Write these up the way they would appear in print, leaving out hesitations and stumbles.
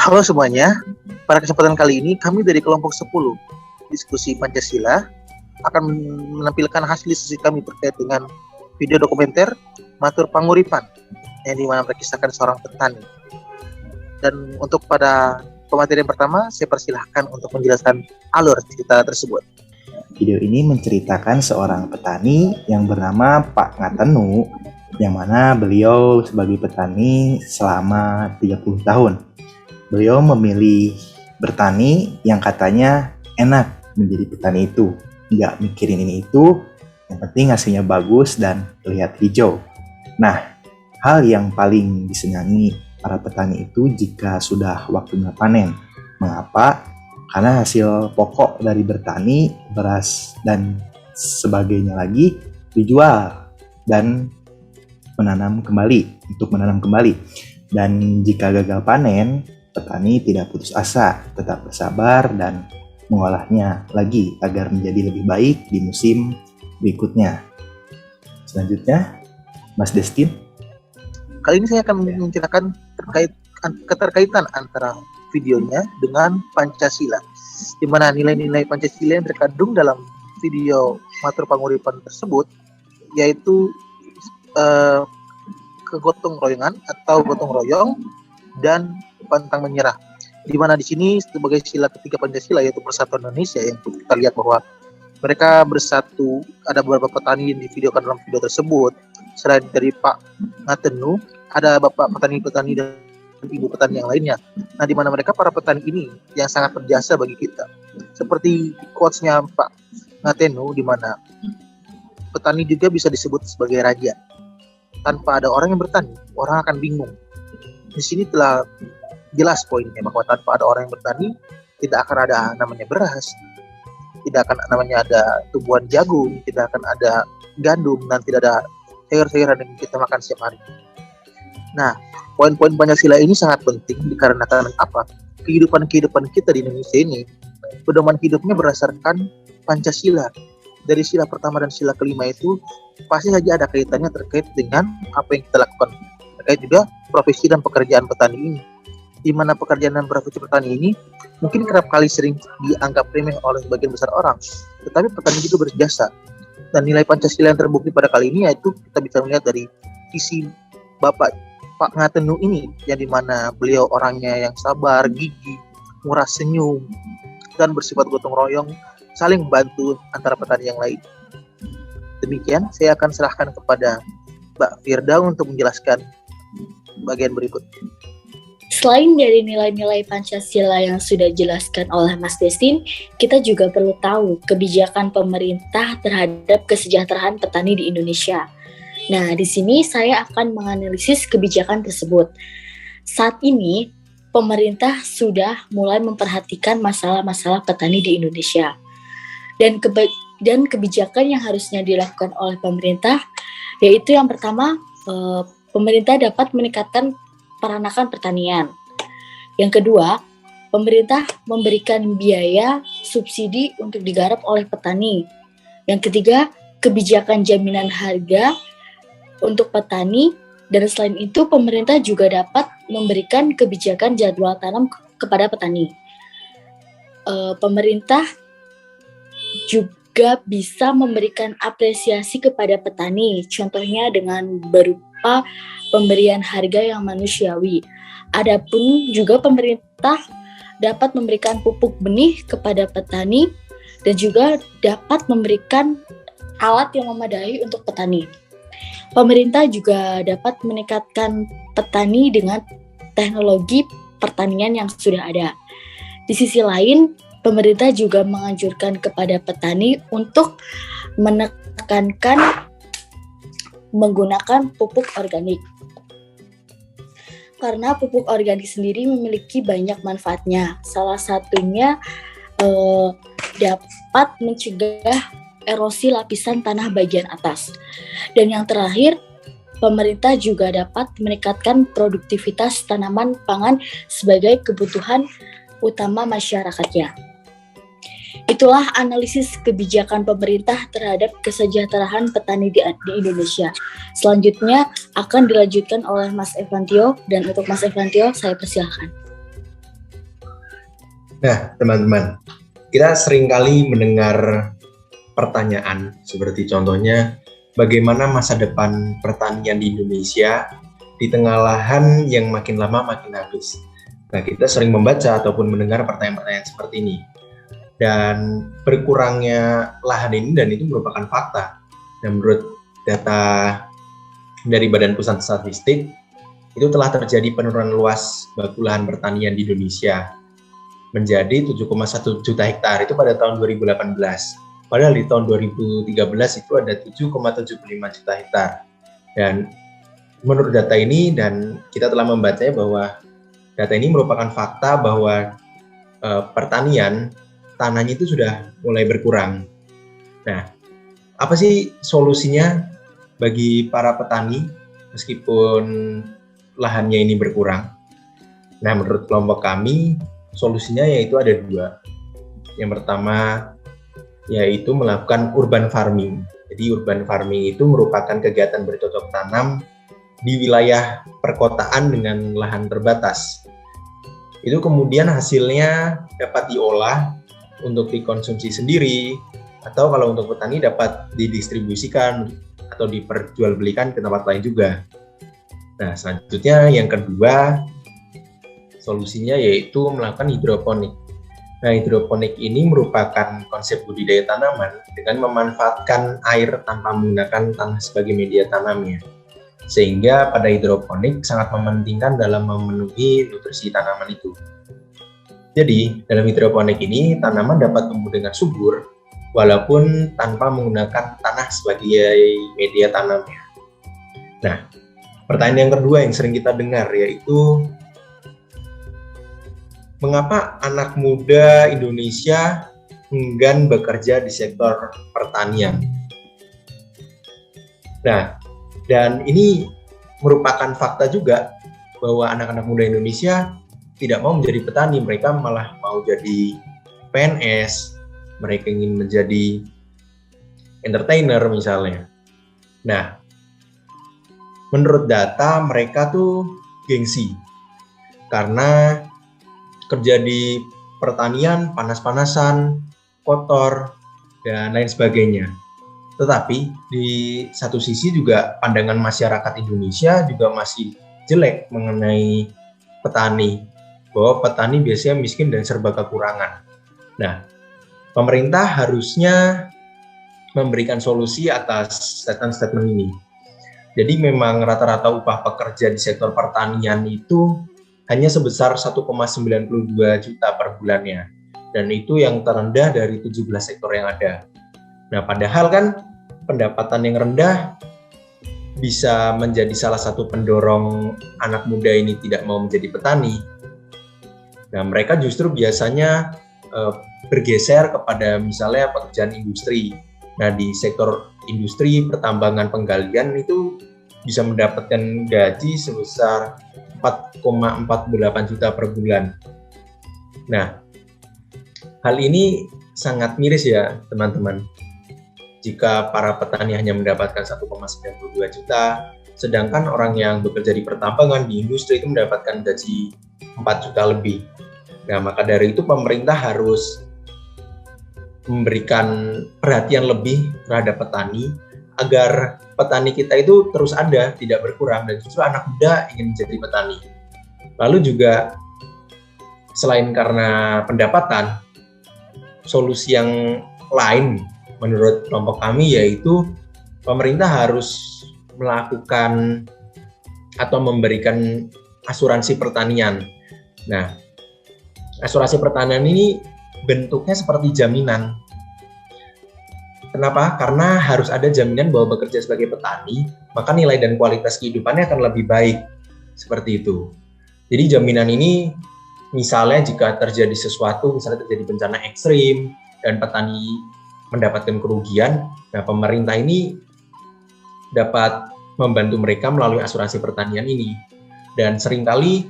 Halo semuanya, pada kesempatan kali ini kami dari kelompok 10 diskusi Pancasila akan menampilkan hasil diskusi kami terkait dengan video dokumenter Matur Panguripan yang dimana berkisahkan seorang petani. Dan untuk pada pemateri yang pertama, saya persilahkan untuk menjelaskan alur cerita tersebut. Video ini menceritakan seorang petani yang bernama Pak Ngatenu, yang mana beliau sebagai petani selama 30 tahun. Beliau memilih bertani yang katanya enak menjadi petani itu. Nggak mikirin ini itu, yang penting hasilnya bagus dan terlihat hijau. Nah, hal yang paling disenangi para petani itu jika sudah waktunya panen. Mengapa? Karena hasil pokok dari bertani, beras dan sebagainya lagi dijual dan menanam kembali. Dan jika gagal panen, petani tidak putus asa, tetap bersabar dan mengolahnya lagi agar menjadi lebih baik di musim berikutnya. Selanjutnya, Mas Destin. Kali ini saya akan menceritakan keterkaitan antara videonya dengan Pancasila, di mana nilai-nilai Pancasila yang terkandung dalam video Matur Panguripan tersebut yaitu kegotong royongan atau gotong royong dan pantang menyerah. Di mana di sini sebagai sila ketiga Pancasila yaitu Persatuan Indonesia, yang kita lihat bahwa mereka bersatu. Ada beberapa petani yang divideokan dalam video tersebut. Selain dari Pak Ngatenu, ada bapak petani-petani dan ibu petani yang lainnya. Nah, di mana mereka para petani ini yang sangat berjasa bagi kita. Seperti quotes-nya Pak Ngatenu, di mana petani juga bisa disebut sebagai raja. Tanpa ada orang yang bertani, orang akan bingung. Di sini telah jelas poinnya bahwa tanpa ada orang yang bertani, tidak akan ada namanya beras, tidak akan namanya ada tumbuhan jagung, tidak akan ada gandum, dan tidak ada sayur-sayuran yang kita makan setiap hari. Nah, poin-poin Pancasila ini sangat penting dikarenakan apa? Kehidupan kita di Indonesia ini, pedoman hidupnya berdasarkan Pancasila. Dari sila pertama dan sila kelima itu pasti saja ada kaitannya terkait dengan apa yang kita lakukan. Terkait juga profesi dan pekerjaan petani ini. Di mana pekerjaan dan profesi petani ini mungkin kerap kali sering dianggap remeh oleh sebagian besar orang. Tetapi petani juga berjasa. Dan nilai Pancasila yang terbukti pada kali ini yaitu kita bisa melihat dari sisi Bapak Pak Ngatenu ini, yang dimana beliau orangnya yang sabar, gigih, murah senyum, dan bersifat gotong royong, saling membantu antara petani yang lain. Demikian, saya akan serahkan kepada Mbak Firda untuk menjelaskan bagian berikut. Selain dari nilai-nilai Pancasila yang sudah dijelaskan oleh Mas Destin, kita juga perlu tahu kebijakan pemerintah terhadap kesejahteraan petani di Indonesia. Nah, di sini saya akan menganalisis kebijakan tersebut. Saat ini, pemerintah sudah mulai memperhatikan masalah-masalah petani di Indonesia. Dan kebijakan yang harusnya dilakukan oleh pemerintah, yaitu yang pertama, pemerintah dapat meningkatkan peranakan pertanian. Yang kedua, pemerintah memberikan biaya subsidi untuk digarap oleh petani. Yang ketiga, kebijakan jaminan harga untuk petani, dan selain itu pemerintah juga dapat memberikan kebijakan jadwal tanam kepada petani. Pemerintah juga bisa memberikan apresiasi kepada petani, contohnya dengan berupa pemberian harga yang manusiawi. Adapun juga pemerintah dapat memberikan pupuk benih kepada petani dan juga dapat memberikan alat yang memadai untuk petani. Pemerintah juga dapat meningkatkan petani dengan teknologi pertanian yang sudah ada. Di sisi lain, pemerintah juga menganjurkan kepada petani untuk menekankan menggunakan pupuk organik. Karena pupuk organik sendiri memiliki banyak manfaatnya. Salah satunya dapat mencegah erosi lapisan tanah bagian atas. Dan yang terakhir, pemerintah juga dapat meningkatkan produktivitas tanaman pangan sebagai kebutuhan utama masyarakatnya. Itulah analisis kebijakan pemerintah terhadap kesejahteraan petani di Indonesia. Selanjutnya akan dilanjutkan oleh Mas Evantio, dan untuk Mas Evantio saya persilahkan. Nah, teman-teman, kita seringkali mendengar pertanyaan seperti contohnya, bagaimana masa depan pertanian di Indonesia di tengah lahan yang makin lama makin habis. Nah, kita sering membaca ataupun mendengar pertanyaan-pertanyaan seperti ini. Dan berkurangnya lahan ini dan itu merupakan fakta. Dan menurut data dari Badan Pusat Statistik, itu telah terjadi penurunan luas baku lahan pertanian di Indonesia menjadi 7,1 juta hektar itu pada tahun 2018. Padahal di tahun 2013 itu ada 7,75 juta hektar. Dan menurut data ini, dan kita telah membacanya bahwa data ini merupakan fakta bahwa pertanian, tanahnya itu sudah mulai berkurang. Nah, apa sih solusinya bagi para petani meskipun lahannya ini berkurang? Nah, menurut kelompok kami, solusinya yaitu ada dua. Yang pertama yaitu melakukan urban farming. Jadi urban farming itu merupakan kegiatan bercocok tanam di wilayah perkotaan dengan lahan terbatas. Itu kemudian hasilnya dapat diolah untuk dikonsumsi sendiri, atau kalau untuk petani dapat didistribusikan atau diperjualbelikan ke tempat lain juga. Nah, selanjutnya yang kedua, solusinya yaitu melakukan hidroponik. Nah, hidroponik ini merupakan konsep budidaya tanaman dengan memanfaatkan air tanpa menggunakan tanah sebagai media tanamnya. Sehingga pada hidroponik sangat mementingkan dalam memenuhi nutrisi tanaman itu. Jadi, dalam hidroponik ini tanaman dapat tumbuh dengan subur walaupun tanpa menggunakan tanah sebagai media tanamnya. Nah, pertanyaan yang kedua yang sering kita dengar yaitu, mengapa anak muda Indonesia enggan bekerja di sektor pertanian? Nah, dan ini merupakan fakta juga bahwa anak-anak muda Indonesia tidak mau menjadi petani, mereka malah mau jadi PNS, mereka ingin menjadi entertainer misalnya. Nah, menurut data mereka tuh gengsi karena kerja di pertanian panas-panasan, kotor, dan lain sebagainya. Tetapi di satu sisi juga pandangan masyarakat Indonesia juga masih jelek mengenai petani, bahwa petani biasanya miskin dan serba kekurangan. Nah, pemerintah harusnya memberikan solusi atas statement-statement ini. Jadi memang rata-rata upah pekerja di sektor pertanian itu hanya sebesar 1,92 juta per bulannya. Dan itu yang terendah dari 17 sektor yang ada. Nah, padahal kan pendapatan yang rendah bisa menjadi salah satu pendorong anak muda ini tidak mau menjadi petani. Nah, mereka justru biasanya bergeser kepada misalnya pekerjaan industri. Nah, di sektor industri, pertambangan, penggalian itu bisa mendapatkan gaji sebesar 4,48 juta per bulan. Nah, hal ini sangat miris ya teman-teman. Jika para petani hanya mendapatkan 1,92 juta, sedangkan orang yang bekerja di pertambangan, di industri itu mendapatkan gaji 4 juta lebih. Nah, maka dari itu pemerintah harus memberikan perhatian lebih terhadap petani agar petani kita itu terus ada, tidak berkurang, dan justru anak muda ingin menjadi petani. Lalu juga selain karena pendapatan, solusi yang lain menurut kelompok kami yaitu pemerintah harus melakukan atau memberikan asuransi pertanian. Nah, asuransi pertanian ini bentuknya seperti jaminan. Kenapa? Karena harus ada jaminan bahwa bekerja sebagai petani, maka nilai dan kualitas kehidupannya akan lebih baik. Seperti itu. Jadi jaminan ini, misalnya jika terjadi sesuatu, misalnya terjadi bencana ekstrim, dan petani mendapatkan kerugian, nah pemerintah ini dapat membantu mereka melalui asuransi pertanian ini. Dan seringkali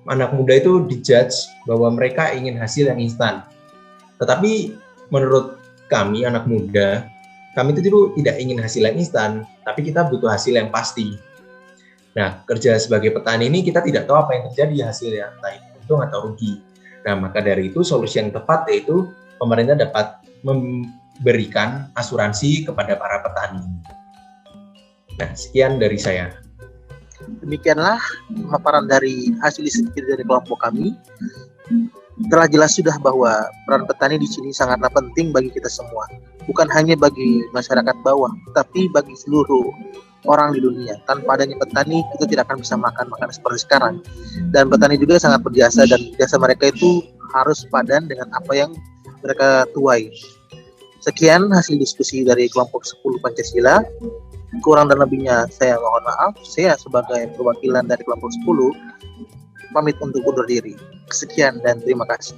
anak muda itu dijudge bahwa mereka ingin hasil yang instan. Tetapi menurut kami, anak muda, kami itu tidak ingin hasil yang instan, tapi kita butuh hasil yang pasti. Nah, kerja sebagai petani ini kita tidak tahu apa yang terjadi hasilnya, entah itu untung atau rugi. Nah, maka dari itu solusi yang tepat yaitu pemerintah dapat memberikan asuransi kepada para petani. Nah, sekian dari saya. Demikianlah pemaparan dari hasil riset dari kelompok kami. Telah jelas sudah bahwa peran petani di sini sangatlah penting bagi kita semua. Bukan hanya bagi masyarakat bawah, tapi bagi seluruh orang di dunia. Tanpa adanya petani, kita tidak akan bisa makan makanan seperti sekarang. Dan petani juga sangat berjasa, dan jasa mereka itu harus padan dengan apa yang mereka tuai. Sekian hasil diskusi dari kelompok 10 Pancasila. Kurang dan lebihnya saya mohon maaf. Saya sebagai perwakilan dari kelompok 10 pamit untuk undur diri. Sekian dan terima kasih.